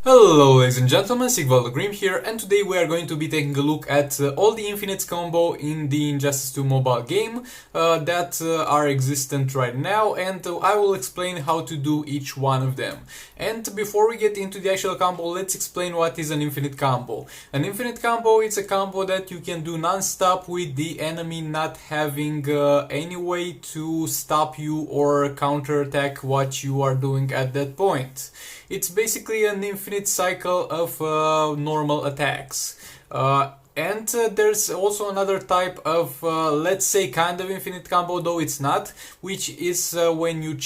Hello ladies and gentlemen, Sigvaldo Grim here, and today we are going to be taking a look at all the Infinite combo in the Injustice 2 mobile game that are existent right now, and I will explain how to do each one of them. And before we get into the actual combo, let's explain what is an Infinite combo. An Infinite combo is a combo that you can do non-stop with the enemy not having any way to stop you or counterattack what you are doing at that point. It's basically an infinite cycle of normal attacks. And there's also another type of, let's say, kind of infinite combo, though it's not, which is when you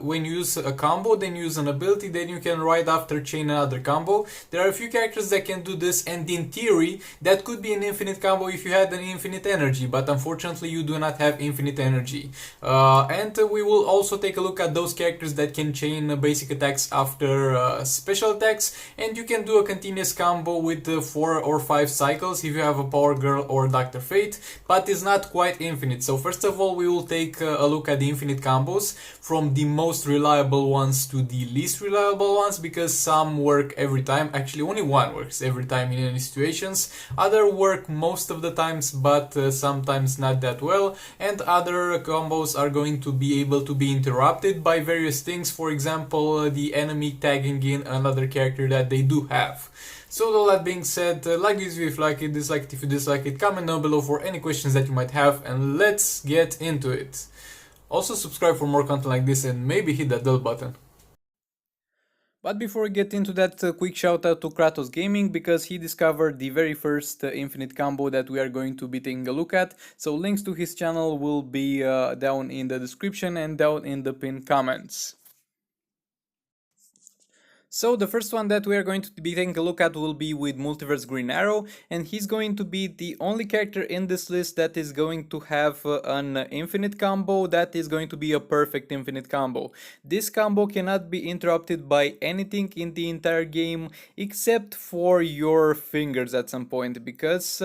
when you use a combo, then you use an ability, then you can right after chain another combo. There are a few characters that can do this, and in theory, that could be an infinite combo if you had an infinite energy, but unfortunately, you do not have infinite energy. And we will also take a look at those characters that can chain basic attacks after special attacks, and you can do a continuous combo with 4 or 5 cycles if you have a Power Girl or Dr. Fate, but it's not quite infinite. So first of all, we will take a look at the infinite combos from the most reliable ones to the least reliable ones, because some work every time. Actually, only one works every time in any situations. Other work most of the times, but sometimes not that well, and other combos are going to be able to be interrupted by various things. For example, the enemy tagging in another character that they do have. So with all that being said, like this video if you like it, dislike it if you dislike it, comment down below for any questions that you might have, and let's get into it. Also subscribe for more content like this and maybe hit that bell button. But before we get into that, quick shout out to Kratos Gaming, because he discovered the very first infinite combo that we are going to be taking a look at. So links to his channel will be down in the description and down in the pinned comments. So the first one that we are going to be taking a look at will be with Multiverse Green Arrow, and he's going to be the only character in this list that is going to have an infinite combo that is going to be a perfect infinite combo. This combo cannot be interrupted by anything in the entire game except for your fingers at some point, because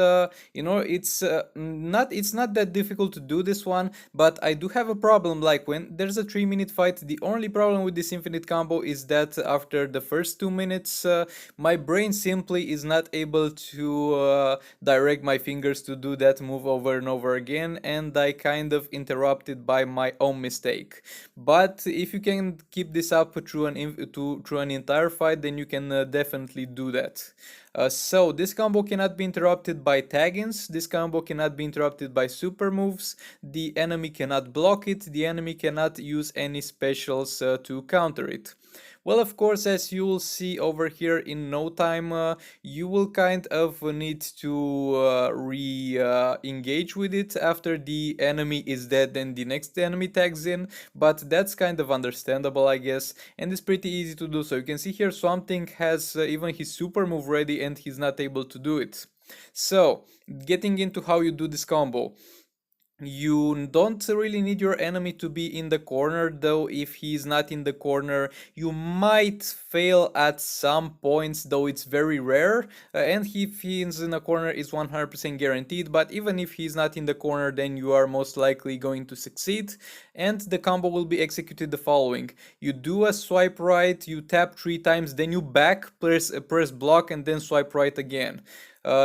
it's not that difficult to do this one, but I do have a problem. Like when there's a 3-minute fight, the only problem with this infinite combo is that after the first 2 minutes, my brain simply is not able to direct my fingers to do that move over and over again, and I kind of interrupted by my own mistake. But if you can keep this up through an entire fight, then you can definitely do that. So this combo cannot be interrupted by tag-ins, this combo cannot be interrupted by super moves, the enemy cannot block it, the enemy cannot use any specials to counter it. Well, of course, as you will see over here in no time, you will kind of need to re-engage with it after the enemy is dead and the next enemy tags in, but that's kind of understandable, I guess, and it's pretty easy to do. So you can see here Swamp Thing has even his super move ready and he's not able to do it. So, getting into how you do this combo. You don't really need your enemy to be in the corner, though if he's not in the corner you might fail at some points, though it's very rare, and if he's in a corner is 100% guaranteed, but even if he's not in the corner then you are most likely going to succeed. And the combo will be executed the following: you do a swipe right, you tap 3 times, then you back, press block, and then swipe right again.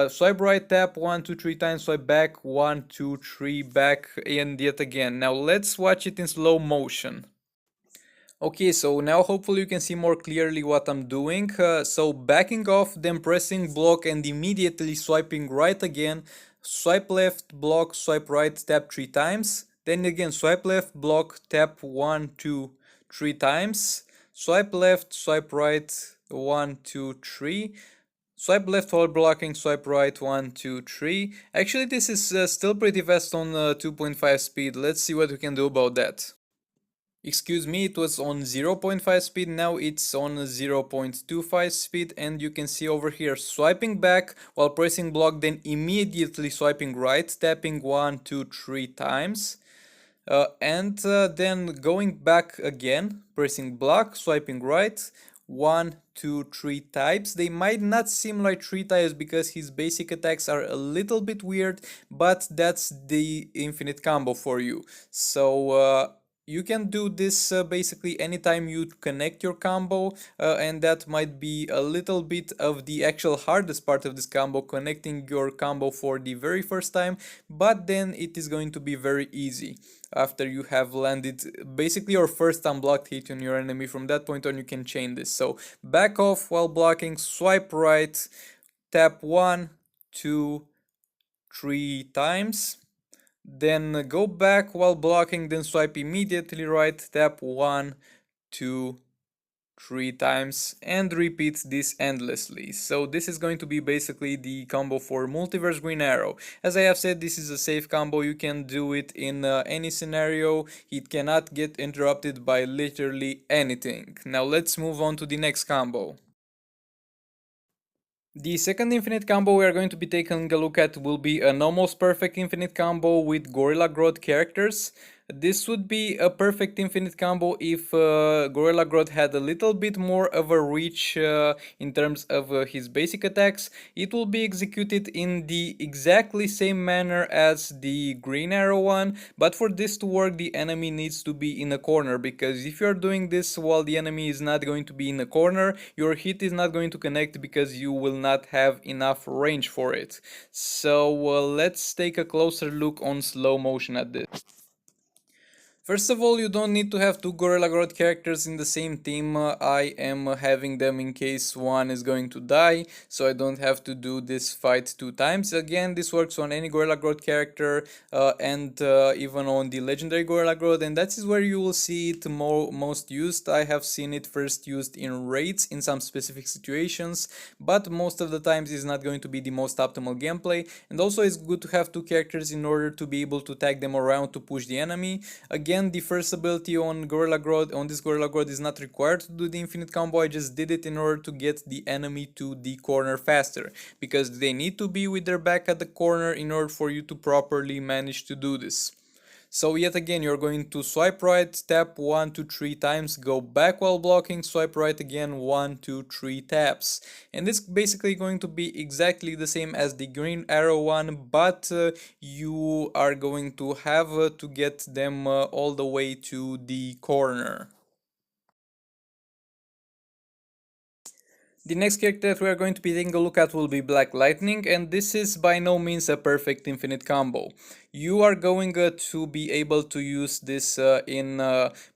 Swipe right, tap 1, 2, 3 times, swipe back 1, 2, 3, back, and yet again. Now let's watch it in slow motion. Okay, so now hopefully you can see more clearly what I'm doing. So backing off, then pressing block and immediately swiping right again. Swipe left, block, swipe right, tap 3 times. Then again swipe left, block, tap 1, 2, 3 times. Swipe left, swipe right, 1, 2, 3. Swipe left while blocking, swipe right, 1, 2, 3. Actually, this is still pretty fast on 2.5 speed. Let's see what we can do about that. Excuse me, it was on 0.5 speed, now it's on 0.25 speed, and you can see over here swiping back while pressing block, then immediately swiping right, tapping 1, 2, 3 times. And then going back again, pressing block, swiping right, 1, 2, 3 types. They might not seem like 3 types because his basic attacks are a little bit weird, but that's the infinite combo for you. So You can do this basically anytime you connect your combo, and that might be a little bit of the actual hardest part of this combo, connecting your combo for the very first time, but then it is going to be very easy after you have landed basically your first unblocked hit on your enemy. From that point on, you can chain this. So back off while blocking, swipe right, tap 1, 2, 3 times, then go back while blocking, then swipe immediately right, tap 1, 2, 3 times, and repeat this endlessly. So this is going to be basically the combo for Multiverse Green Arrow. As I have said, this is a safe combo. You can do it in any scenario. It cannot get interrupted by literally anything. Now let's move on to the next combo. The second infinite combo we are going to be taking a look at will be an almost perfect infinite combo with Gorilla Grodd characters. This would be a perfect infinite combo if Gorilla Grodd had a little bit more of a reach in terms of his basic attacks. It will be executed in the exactly same manner as the Green Arrow one, but for this to work the enemy needs to be in a corner, because if you are doing this while the enemy is not going to be in a corner, your hit is not going to connect because you will not have enough range for it. So let's take a closer look on slow motion at this. First of all, you don't need to have two Gorilla Grodd characters in the same team. I am having them in case one is going to die, so I don't have to do this fight two times. Again, this works on any Gorilla Grodd character and even on the legendary Gorilla Grodd, and that is where you will see it most used. I have seen it first used in raids in some specific situations, but most of the times it's not going to be the most optimal gameplay, and also it's good to have two characters in order to be able to tag them around to push the enemy. Again, the first ability on this Gorilla Grodd is not required to do the infinite combo. I just did it in order to get the enemy to the corner faster, because they need to be with their back at the corner in order for you to properly manage to do this. So yet again, you're going to swipe right, tap 1 to 3 times, go back while blocking, swipe right again 1 to 3 taps. And this is basically going to be exactly the same as the Green Arrow one, but you are going to have to get them all the way to the corner. The next character that we are going to be taking a look at will be Black Lightning, and this is by no means a perfect infinite combo. You are going to be able to use this in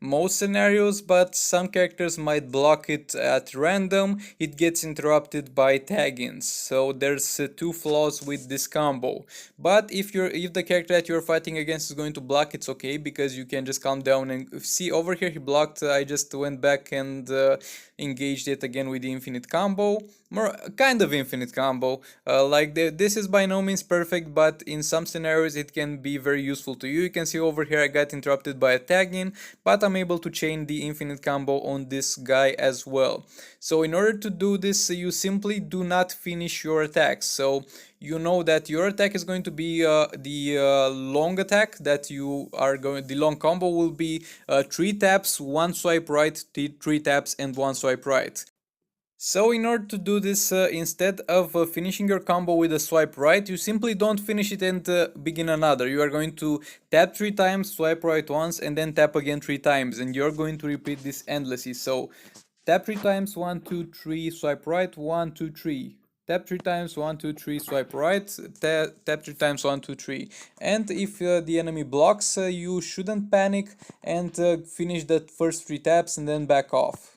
most scenarios, but some characters might block it at random. It gets interrupted by tag-ins, so there's two flaws with this combo. But if the character that you're fighting against is going to block, it's okay, because you can just calm down and see over here he blocked. I just went back and engaged it again with the infinite combo, more kind of infinite combo. This is by no means perfect, but in some scenarios it can be very useful to you. You can see over here I got interrupted by a tag in, but I'm able to chain the infinite combo on this guy as well. So in order to do this, you simply do not finish your attacks. So you know that your attack is going to be the long attack that you are going. The long combo will be 3 taps, 1 swipe right, 3 taps, and 1 swipe right. So in order to do this, instead of finishing your combo with a swipe right, you simply don't finish it and begin another. You are going to tap 3 times, swipe right once, and then tap again 3 times, and you're going to repeat this endlessly. So tap 3 times, 1, 2, 3, swipe right, 1, 2, 3. Tap 3 times, 1, 2, 3, swipe right, tap 3 times, 1, 2, 3. And if the enemy blocks, you shouldn't panic and finish the first 3 taps and then back off.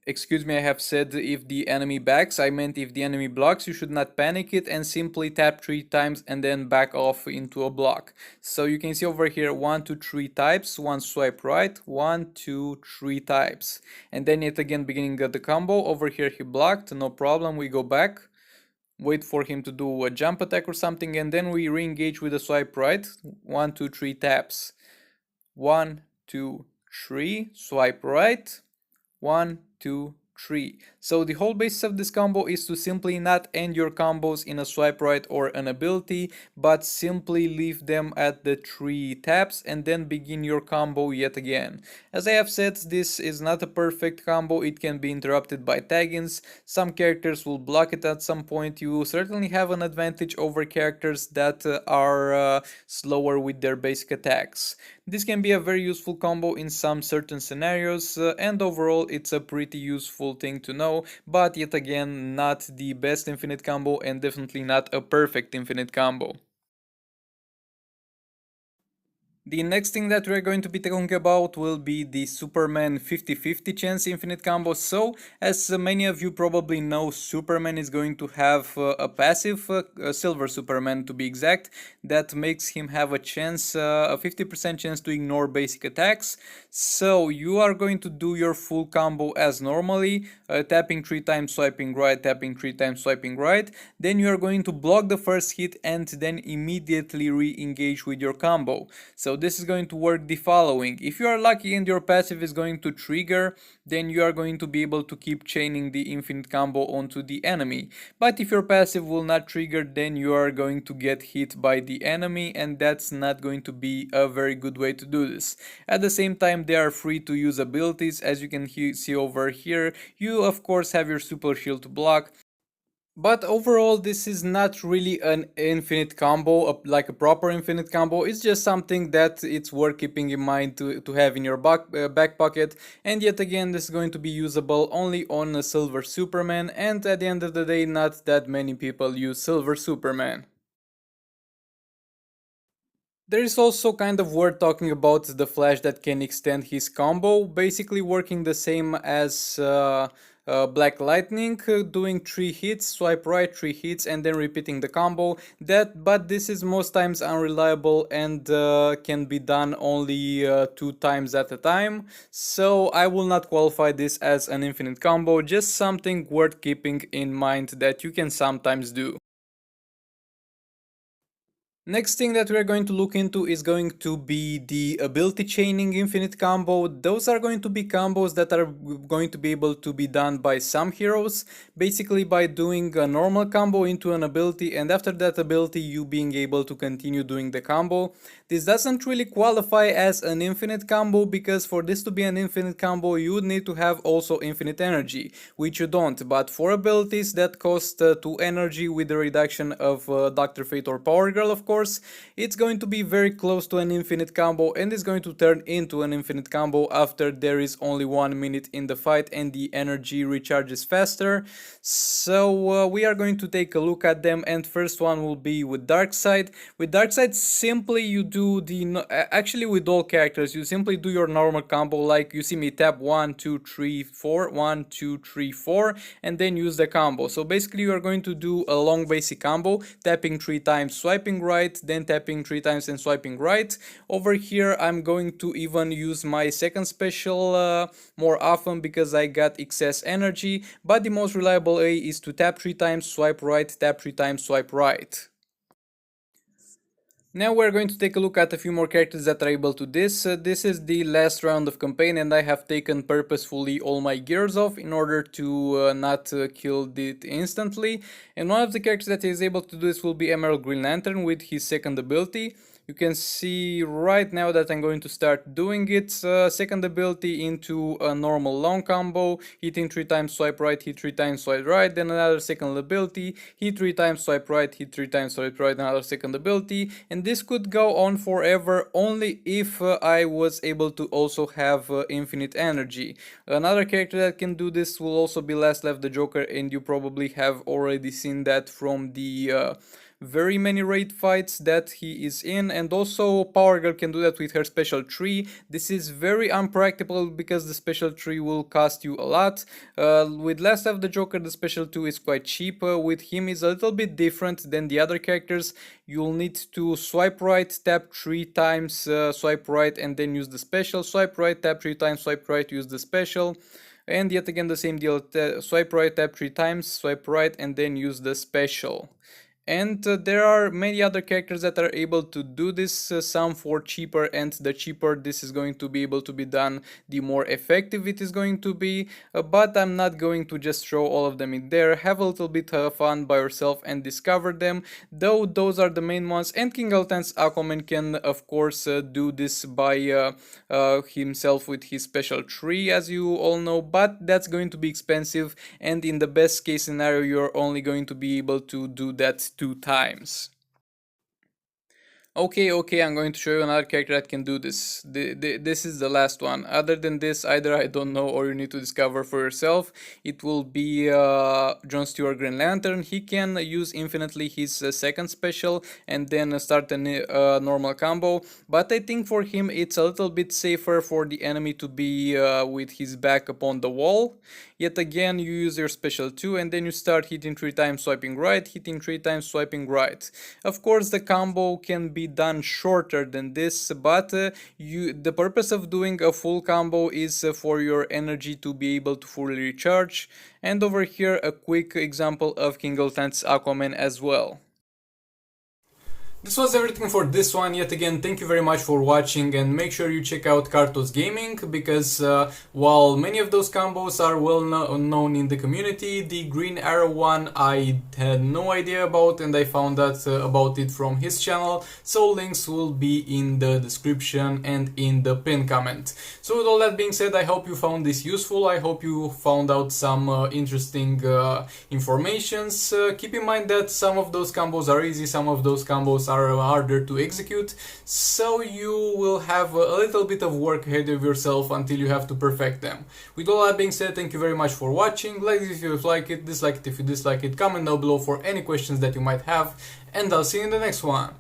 Excuse me, I have said if the enemy backs, I meant if the enemy blocks, you should not panic it and simply tap 3 times and then back off into a block. So you can see over here 1, 2, 3 types, 1 swipe right, 1, 2, 3 types. And then yet again beginning of the combo, over here he blocked, no problem, we go back. Wait for him to do a jump attack or something, and then we re-engage with a swipe right, 1, 2, 3 taps. 1, 2, 3, swipe right. 1, 2, 3. So the whole basis of this combo is to simply not end your combos in a swipe right or an ability, but simply leave them at the 3 taps and then begin your combo yet again. As I have said, this is not a perfect combo. It can be interrupted by tag-ins. Some characters will block it at some point. You certainly have an advantage over characters that are slower with their basic attacks. This can be a very useful combo in some certain scenarios, and overall it's a pretty useful thing to know, but yet again not the best infinite combo and definitely not a perfect infinite combo. The next thing that we're going to be talking about will be the Superman 50-50 chance infinite combo. So, as many of you probably know, Superman is going to have a passive, a Silver Superman to be exact, that makes him have a chance, a 50% chance to ignore basic attacks. So, you are going to do your full combo as normally, tapping 3 times, swiping right, tapping 3 times, swiping right. Then you are going to block the first hit and then immediately re-engage with your combo. So this is going to work the following. If you are lucky and your passive is going to trigger, then you are going to be able to keep chaining the infinite combo onto the enemy. But if your passive will not trigger, then you are going to get hit by the enemy, and that's not going to be a very good way to do this. At the same time, they are free to use abilities. As you can see over here, you of course have your super shield to block. But overall, this is not really an infinite combo, like a proper infinite combo. It's just something that it's worth keeping in mind to have in your back pocket. And yet again, this is going to be usable only on a Silver Superman. And at the end of the day, not that many people use Silver Superman. There is also kind of worth talking about the Flash that can extend his combo, basically working the same as Black Lightning, doing 3 hits, swipe right, 3 hits, and then repeating the combo. But this is most times unreliable and can be done only 2 times at a time. So I will not qualify this as an infinite combo, just something worth keeping in mind that you can sometimes do. Next thing that we're going to look into is going to be the ability chaining infinite combo. Those are going to be combos that are going to be able to be done by some heroes, basically by doing a normal combo into an ability, and after that ability you being able to continue doing the combo. This doesn't really qualify as an infinite combo, because for this to be an infinite combo you would need to have also infinite energy, which you don't. But for abilities that cost 2 energy with the reduction of Dr. Fate or Power Girl, of course, it's going to be very close to an infinite combo, and is going to turn into an infinite combo after there is only 1 minute in the fight and the energy recharges faster. So we are going to take a look at them, and first one will be with Darkseid. With Darkseid, simply you do actually with all characters you simply do your normal combo, like you see me tap 1 2 3 4, 1 2 3 4, and then use the combo. So basically you are going to do a long basic combo, tapping 3 times, swiping right, then tapping 3 times and swiping right. Over here I'm going to even use my second special more often because I got excess energy, but the most reliable way is to tap 3 times, swipe right, tap 3 times, swipe right. Now we're going to take a look at a few more characters that are able to this. This is the last round of campaign, and I have taken purposefully all my gears off in order to not kill it instantly. And one of the characters that is able to do this will be Emerald Green Lantern with his second ability. You can see right now that I'm going to start doing it. Second ability into a normal long combo, hitting 3 times, swipe right, hit 3 times, swipe right, then another second ability, hit 3 times, swipe right, hit 3 times, swipe right, another second ability, and this could go on forever only if I was able to also have infinite energy. Another character that can do this will also be Last Left the Joker, and you probably have already seen that from the very many raid fights that he is in, and also Power Girl can do that with her special tree. This is very unpractical because the special tree will cost you a lot. With Last of the Joker, the special 2 is quite cheap. With him is a little bit different than the other characters. You'll need to swipe right, tap 3 times, swipe right, and then use the special. Swipe right, tap 3 times, swipe right, use the special. And yet again the same deal, swipe right, tap 3 times, swipe right, and then use the special. And there are many other characters that are able to do this, some for cheaper, and the cheaper this is going to be able to be done, the more effective it is going to be. But I'm not going to just throw all of them in there. Have a little bit of fun by yourself and discover them, though those are the main ones. And King Altan's Aquaman can of course do this by himself with his special tree, as you all know, but that's going to be expensive, and in the best case scenario you're only going to be able to do that 2 times. Okay, I'm going to show you another character that can do this. This is the last one. Other than this, either I don't know or you need to discover for yourself. It will be Jon Stewart Green Lantern. He can use infinitely his second special and then start a normal combo. But I think for him it's a little bit safer for the enemy to be with his back upon the wall. Yet again, you use your special 2 and then you start hitting 3 times swiping right, hitting 3 times swiping right. Of course, the combo can be done shorter than this, but the purpose of doing a full combo is for your energy to be able to fully recharge. And over here, a quick example of King Ultan's Aquaman as well. This was everything for this one. Yet again, thank you very much for watching, and make sure you check out Cartos Gaming, because while many of those combos are well known in the community, the Green Arrow one I had no idea about, and I found out about it from his channel, so links will be in the description and in the pinned comment. So with all that being said, I hope you found this useful. I hope you found out some interesting informations. Keep in mind that some of those combos are easy, some of those combos are harder to execute, so you will have a little bit of work ahead of yourself until you have to perfect them. With all that being said, thank you very much for watching. Like this if you like it, dislike it if you dislike it, comment down below for any questions that you might have, and I'll see you in the next one.